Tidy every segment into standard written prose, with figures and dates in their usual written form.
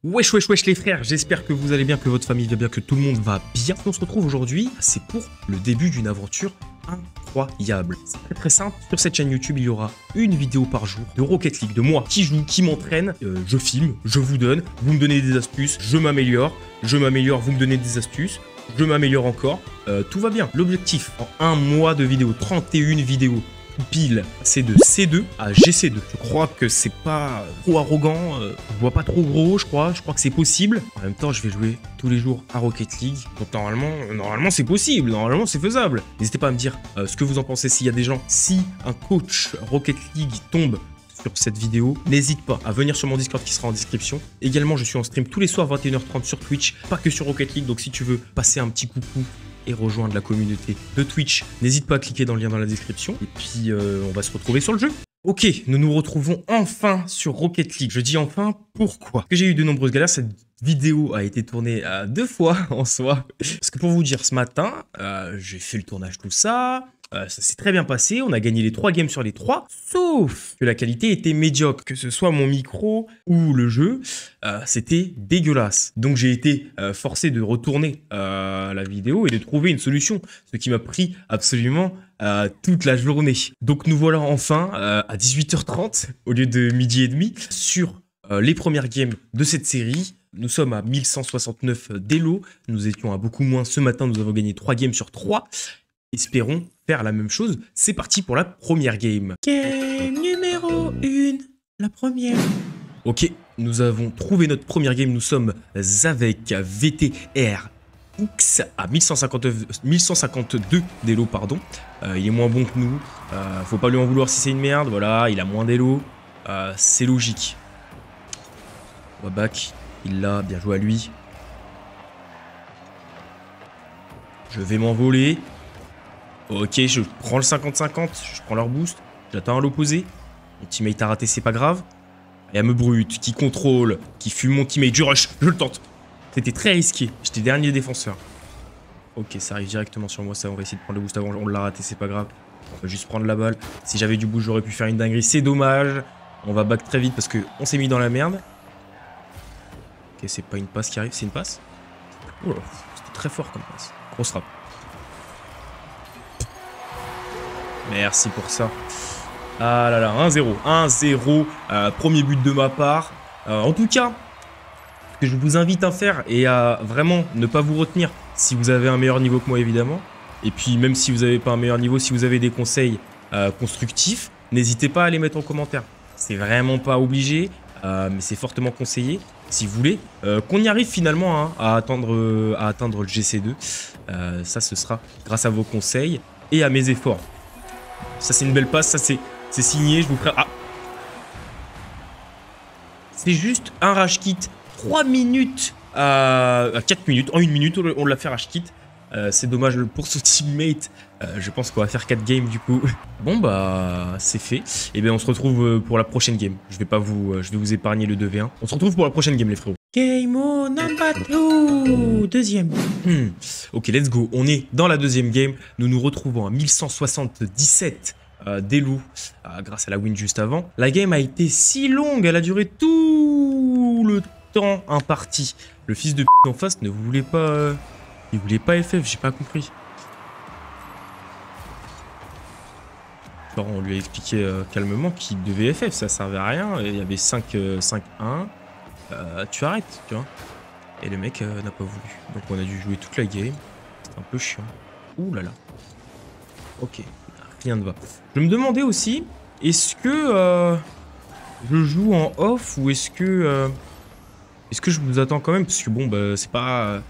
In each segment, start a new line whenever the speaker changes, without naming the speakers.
Wesh wesh wesh les frères, j'espère que vous allez bien, que votre famille va bien, que tout le monde va bien. On se retrouve aujourd'hui, c'est pour le début d'une aventure incroyable. C'est très simple, sur cette chaîne YouTube il y aura une vidéo par jour de Rocket League, de moi qui joue, qui m'entraîne, je filme, je vous donne, vous me donnez des astuces, je m'améliore, vous me donnez des astuces, je m'améliore encore, tout va bien. L'objectif en un mois de vidéo, 31 vidéos, pile, c'est de C2 à GC2. Je crois que c'est pas trop arrogant, je vois pas trop gros, je crois que c'est possible. En même temps, je vais jouer tous les jours à Rocket League, donc normalement c'est possible, normalement c'est faisable. N'hésitez pas à me dire ce que vous en pensez, s'il y a des gens, si un coach Rocket League tombe sur cette vidéo, n'hésite pas à venir sur mon Discord qui sera en description. Également, je suis en stream tous les soirs 21h30 sur Twitch, pas que sur Rocket League, donc si tu veux passer un petit coucou et rejoindre la communauté de Twitch, n'hésite pas à cliquer dans le lien dans la description. Et puis, on va se retrouver sur le jeu. Ok, nous nous retrouvons enfin sur Rocket League. Je dis enfin, pourquoi? Parce que j'ai eu de nombreuses galères. Cette vidéo a été tournée 2 fois en soi. Parce que pour vous dire, ce matin, j'ai fait le tournage, tout ça. Ça s'est très bien passé, on a gagné les 3 games sur les 3, sauf que la qualité était médiocre, que ce soit mon micro ou le jeu, c'était dégueulasse. Donc j'ai été forcé de retourner la vidéo et de trouver une solution, ce qui m'a pris absolument toute la journée. Donc nous voilà enfin à 18h30 au lieu de midi et demi sur les premières games de cette série. Nous sommes à 1169 d'élo, nous étions à beaucoup moins ce matin, nous avons gagné 3 games sur 3. Espérons faire la même chose. C'est parti pour la première game. Game numéro 1, la première. Ok, nous avons trouvé notre première game. Nous sommes avec VTR X à 1152 d'élo, pardon. Il est moins bon que nous. Faut pas lui en vouloir si c'est une merde. Voilà, il a moins d'élo. C'est logique. On va back. Il l'a, bien joué à lui. Je vais m'envoler. Ok, je prends le 50-50, je prends leur boost, j'attends à l'opposé. Mon teammate a raté, c'est pas grave. Et elle me brute, qui contrôle, qui fume mon teammate, je rush, je le tente. C'était très risqué, j'étais dernier défenseur. Ok, ça arrive directement sur moi, ça, on va essayer de prendre le boost avant, on l'a raté, c'est pas grave. On va juste prendre la balle. Si j'avais du boost, j'aurais pu faire une dinguerie, c'est dommage. On va back très vite parce qu'on s'est mis dans la merde. Ok, c'est pas une passe qui arrive, c'est une passe. Oh là, c'était très fort comme passe. Grosse frappe. Merci pour ça. Ah là là, 1-0. 1-0. Premier but de ma part. En tout cas, ce que je vous invite à faire et à vraiment ne pas vous retenir si vous avez un meilleur niveau que moi, évidemment. Et puis, même si vous n'avez pas un meilleur niveau, si vous avez des conseils constructifs, n'hésitez pas à les mettre en commentaire. C'est vraiment pas obligé, mais c'est fortement conseillé. Si vous voulez qu'on y arrive finalement hein, à atteindre le GC2. Ça, ce sera grâce à vos conseils et à mes efforts. Ça, c'est une belle passe. Ça, c'est signé. Je vous ferai... Ah. C'est juste un rage kit. 3 minutes à 4 minutes. En 1 minute, on l'a fait rage kit. C'est dommage pour ce teammate. Je pense qu'on va faire 4 games du coup. Bon, bah, c'est fait. Et bien, on se retrouve pour la prochaine game. Je vais vous épargner le 2v1. On se retrouve pour la prochaine game, les frérots. Game on number 2. Deuxième. Ok, let's go. On est dans la deuxième game. Nous nous retrouvons à 1177 d'élo grâce à la win juste avant. La game a été si longue. Elle a duré tout le temps imparti. Le fils de p en face ne voulait pas... il voulait pas FF, j'ai pas compris. Alors, on lui a expliqué calmement qu'il devait FF, ça servait à rien. Il y avait 5-1. Tu arrêtes, tu vois. Et le mec n'a pas voulu. Donc on a dû jouer toute la game. C'est un peu chiant. Ouh là là. Ok, rien ne va. Je me demandais aussi, est-ce que je joue en off ou est-ce que je vous attends quand même? Parce que bon, bah, c'est pas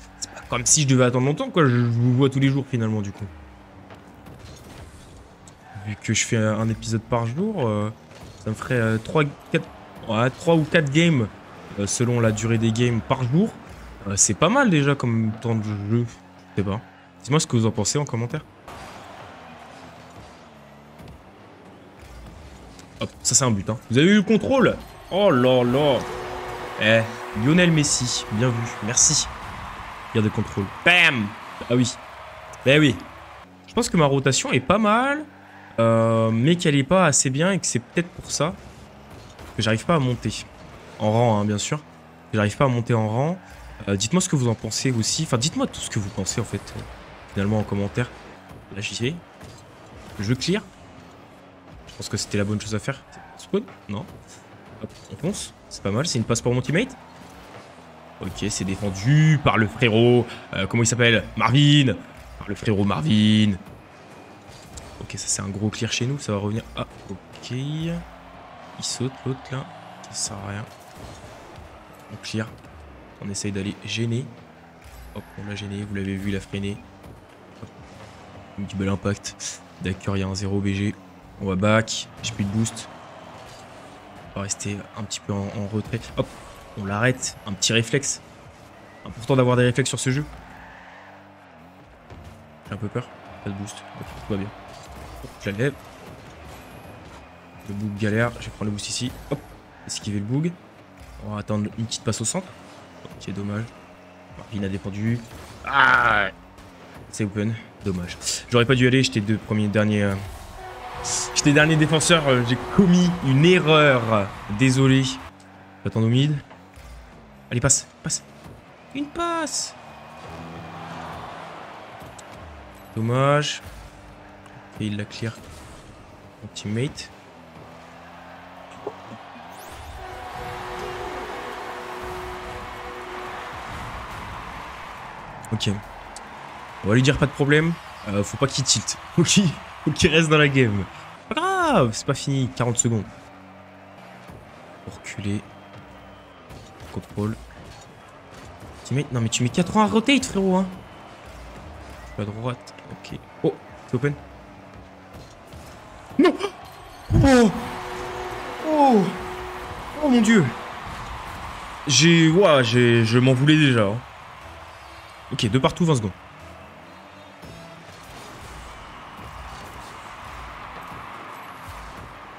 comme si je devais attendre longtemps, quoi. Je vous vois tous les jours finalement, du coup. Vu que je fais un épisode par jour, ça me ferait 3 ou 4 games selon la durée des games par jour. C'est pas mal déjà comme temps de jeu. Je sais pas. Dites-moi ce que vous en pensez en commentaire. Hop, ça c'est un but. Hein. Vous avez eu le contrôle? Oh là là. Eh, Lionel Messi, bien vu, merci. Garde de contrôle. Bam. Ah oui. Ben oui. Je pense que ma rotation est pas mal. Mais qu'elle est pas assez bien et que c'est peut-être pour ça que j'arrive pas à monter. En rang, hein, bien sûr. J'arrive pas à monter en rang. Dites-moi ce que vous en pensez aussi. Enfin, dites-moi tout ce que vous pensez, en fait, finalement, en commentaire. Là, j'y vais. Je clear. Je pense que c'était la bonne chose à faire. Spawn? Non. Hop, on fonce. C'est pas mal. C'est une passe pour mon teammate. Ok, c'est défendu par le frérot. Comment il s'appelle? Marvin. Par le frérot Marvin. Ok, ça c'est un gros clear chez nous. Ça va revenir. Ah, ok. Il saute l'autre là. Ça sert à rien. On clear. On essaye d'aller gêner. Hop, on l'a gêné. Vous l'avez vu, il a freiné. Hop. Un petit bel impact. D'accord, il y a un 0 BG. On va back. J'ai plus de boost. On va rester un petit peu en retrait. Hop, on l'arrête. Un petit réflexe. Important d'avoir des réflexes sur ce jeu. J'ai un peu peur. Pas de boost. Ok, tout va bien. Hop, je la lève. Le boog galère. Je vais prendre le boost ici. Hop, esquiver le boog. On va attendre une petite passe au centre. Ok, dommage. Marvin a défendu. Ah, c'est open. Dommage. J'aurais pas dû aller. J'étais dernier défenseur. J'ai commis une erreur. Désolé. J'attends au mid. Allez, passe. Passe. Une passe. Dommage. Et il la clear. Mon teammate. Ok. On va lui dire pas de problème. Faut pas qu'il tilt. Faut qu'il reste dans la game. Pas grave, c'est pas fini. 40 secondes. Faut reculer. Contrôle. Teammate. Non mais tu mets 4 ans à rotate, frérot. Hein. Je suis à droite. Ok. Oh, c'est open. Non. Oh. Oh. Oh mon dieu. Je m'en voulais déjà. Hein. Ok, de partout, 20 secondes.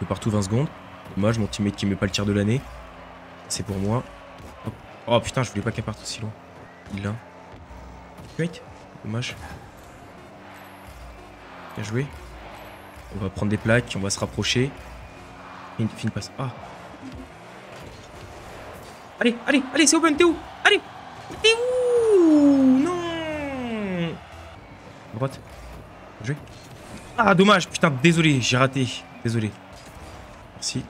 De partout, 20 secondes. Dommage, mon teammate qui met pas le tir de l'année. C'est pour moi. Hop. Oh putain, je voulais pas qu'elle parte aussi loin. Il l'a. Teammate. Dommage. Bien joué. On va prendre des plaques, on va se rapprocher. Fine passe. Ah. Allez, allez, allez, c'est open, t'es où? Allez. T'es où? Non. Droite. Bien joué. Ah, dommage, putain, désolé, j'ai raté. Désolé. Merci.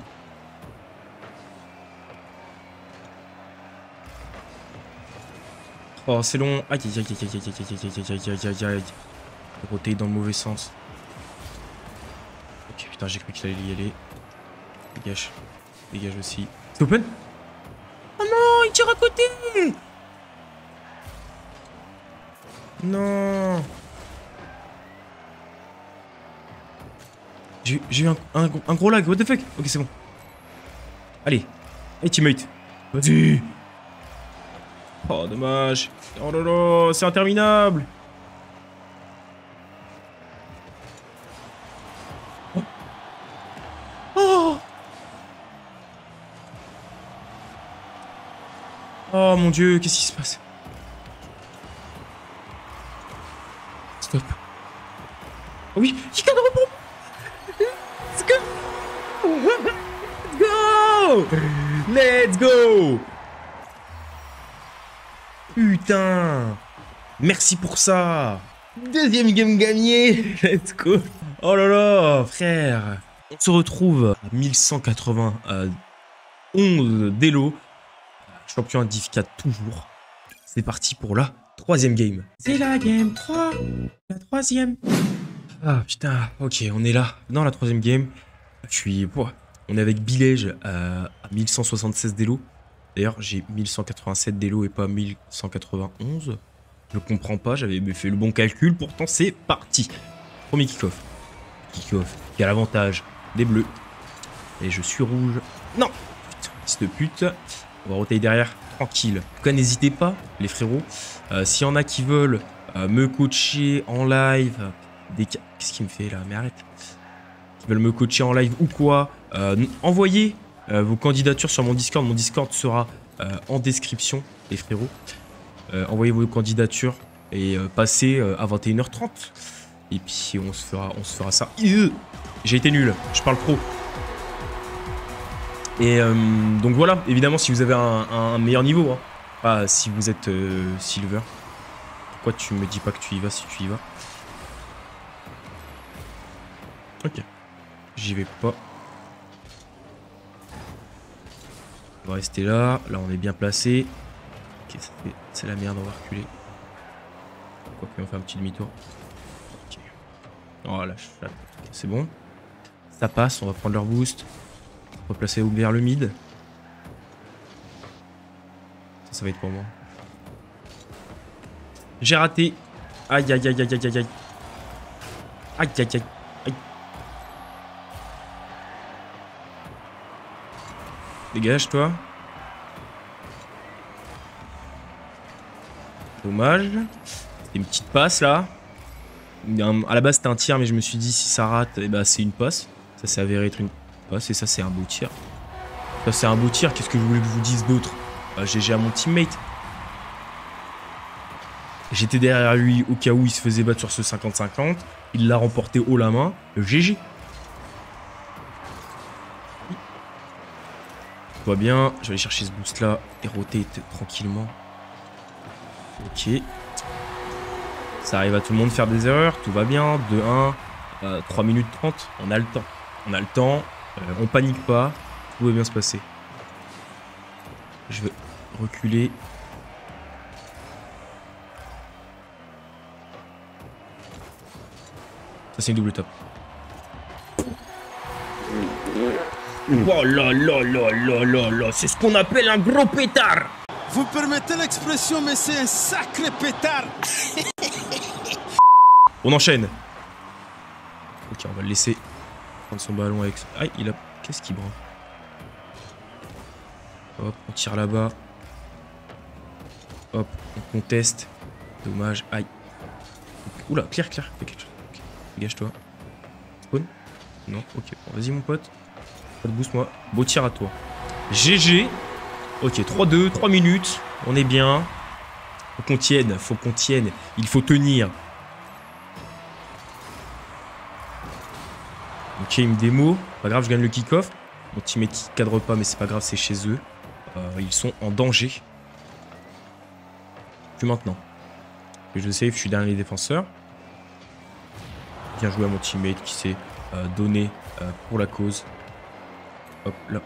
Oh, c'est long. Aïe, aïe, aïe, aïe, aïe, aïe, aïe, aïe, aïe, aïe, aïe. Rotate dans le mauvais sens. Ok, putain, j'ai cru qu'il allait y aller. Dégage. Dégage aussi. C'est open? Oh non, il tire à côté! Non! J'ai eu un gros lag, what the fuck? Ok, c'est bon. Allez. Allez, teammate. Vas-y! Oh, dommage. Oh là là, c'est interminable. Oh. Oh. Oh mon dieu, qu'est-ce qui se passe? Stop. Oh oui, il y a un rebond. Let's go. Let's go. Putain! Merci pour ça! Deuxième game gagné! Let's go! Oh là là, frère! On se retrouve à 1191 d'élo. Champion à div 4 toujours. C'est parti pour la troisième game. C'est la game 3. La troisième. Ah putain, ok, on est là dans la troisième game. On est avec Bilège à 1176 d'élo. D'ailleurs, j'ai 1187 d'élo et pas 1191. Je comprends pas, j'avais fait le bon calcul. Pourtant, c'est parti. Premier kick-off. Kick-off qui a l'avantage des bleus. Et je suis rouge. Non! Putain, fils de pute. On va rotailler derrière, tranquille. En tout cas, n'hésitez pas, les frérots. S'il y en a qui veulent me coacher en live, qu'est-ce qu'il me fait là? Mais arrête. Qui veulent me coacher en live ou quoi, envoyez vos candidatures sur mon Discord. Mon Discord sera en description, les frérots. Envoyez vos candidatures et passez à 21h30. Et puis on se fera ça. J'ai été nul, je parle pro. Et donc voilà, évidemment, si vous avez un meilleur niveau, hein, pas si vous êtes silver. Pourquoi tu me dis pas que tu y vas si tu y vas? Ok. J'y vais pas. On va rester là. Là, on est bien placé. Ok, c'est la merde, on va reculer. Quoi qu'on fait un petit demi-tour. Ok. Voilà, okay, c'est bon. Ça passe, on va prendre leur boost. Replacer vers le mid. Ça va être pour moi. J'ai raté. Aïe, aïe, aïe, aïe, aïe, aïe, aïe. Aïe, aïe, aïe, aïe. Dégage, toi. Dommage. C'est une petite passe, là. À la base, c'était un tir, mais je me suis dit, si ça rate, eh ben, c'est une passe. Ça s'est avéré être une passe, et ça, c'est un beau tir. Ça, c'est un beau tir. Qu'est-ce que je voulais que je vous dise d'autre? GG à mon teammate. J'étais derrière lui au cas où il se faisait battre sur ce 50-50. Il l'a remporté haut la main. GG. Tout va bien. Je vais aller chercher ce boost là et rotate tranquillement. Ok. Ça arrive à tout le monde de faire des erreurs. Tout va bien. 2-1. 3 minutes 30. On a le temps. On a le temps. On panique pas. Tout va bien se passer. Je vais reculer. Ça, c'est une double top. Oh là là là là là là, c'est ce qu'on appelle un gros pétard.
Vous permettez l'expression, mais c'est un sacré pétard.
On enchaîne. Ok, on va le laisser prendre son ballon avec... Aïe, il a... Qu'est-ce qu'il branle? Hop, on tire là-bas. Hop, on conteste. Dommage, aïe. Oula, clear, fais quelque chose. Okay. Dégage-toi. Spawn? Non, ok. Bon, vas-y, mon pote. Pas de boost, moi. Beau tir à toi. GG. Ok, 3-2, 3 minutes. On est bien. Faut qu'on tienne, faut qu'on tienne. Il faut tenir. Ok, il me démo. Pas grave, je gagne le kick-off. Mon teammate cadre pas, mais c'est pas grave, c'est chez eux. Ils sont en danger. Plus maintenant. Je save, je suis derrière les défenseurs. Bien joué à mon teammate qui s'est donné pour la cause. Hop, là.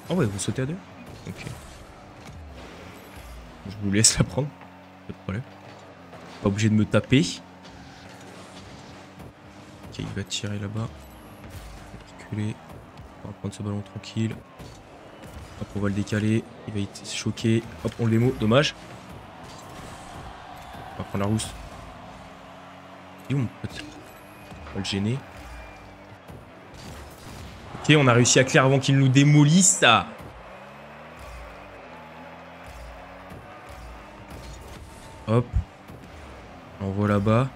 Oh ouais, vous sautez à deux? Ok. Je vous laisse la prendre. Pas de problème. Pas obligé de me taper. Ok, il va tirer là-bas. Reculer. On va prendre ce ballon tranquille. Hop, on va le décaler. Il va être choqué. Hop, on le démo. Dommage. On va prendre la rousse. Il est où mon pote? On va le gêner. Ok, on a réussi à clear avant qu'il nous démolisse. Ça. Hop. On envoie là-bas.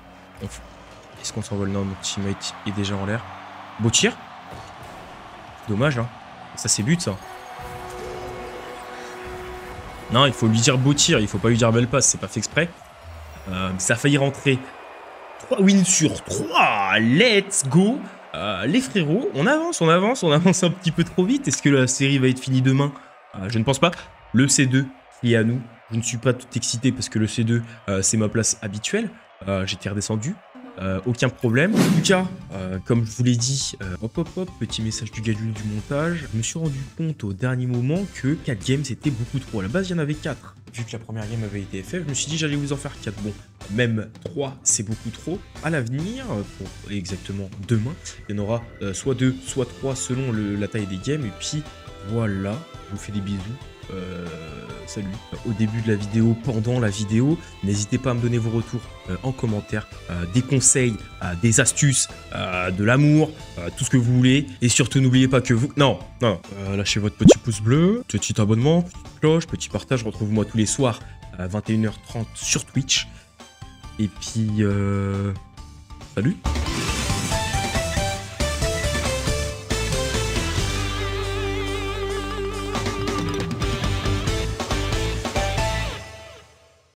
Est-ce qu'on s'envole? Non, notre teammate est déjà en l'air. Beau tir. Dommage, hein. Ça, c'est but, ça. Non, il faut lui dire beau tir. Il faut pas lui dire belle passe. C'est pas fait exprès. Ça a failli rentrer. 3 wins sur 3. Let's go. Les frérots, on avance un petit peu trop vite. Est-ce que la série va être finie demain? Je ne pense pas. Le C2 qui est à nous. Je ne suis pas tout excité parce que le C2, c'est ma place habituelle. J'étais redescendu. Aucun problème. En tout cas, comme je vous l'ai dit, hop, petit message du gadule du montage. Je me suis rendu compte au dernier moment que 4 games c'était beaucoup trop. À la base, il y en avait 4. Vu que la première game avait été FF, je me suis dit j'allais vous en faire 4. Bon, même 3, c'est beaucoup trop. À l'avenir, pour exactement demain, il y en aura soit 2, soit 3 selon la taille des games. Et puis voilà, je vous fais des bisous. Salut. Au début de la vidéo, pendant la vidéo, n'hésitez pas à me donner vos retours en commentaire, des conseils, des astuces, de l'amour, tout ce que vous voulez. Et surtout, n'oubliez pas que vous... Non, lâchez votre petit pouce bleu, petit abonnement, petite cloche, petit partage. Retrouvez-moi tous les soirs à 21h30 sur Twitch. Et puis, salut.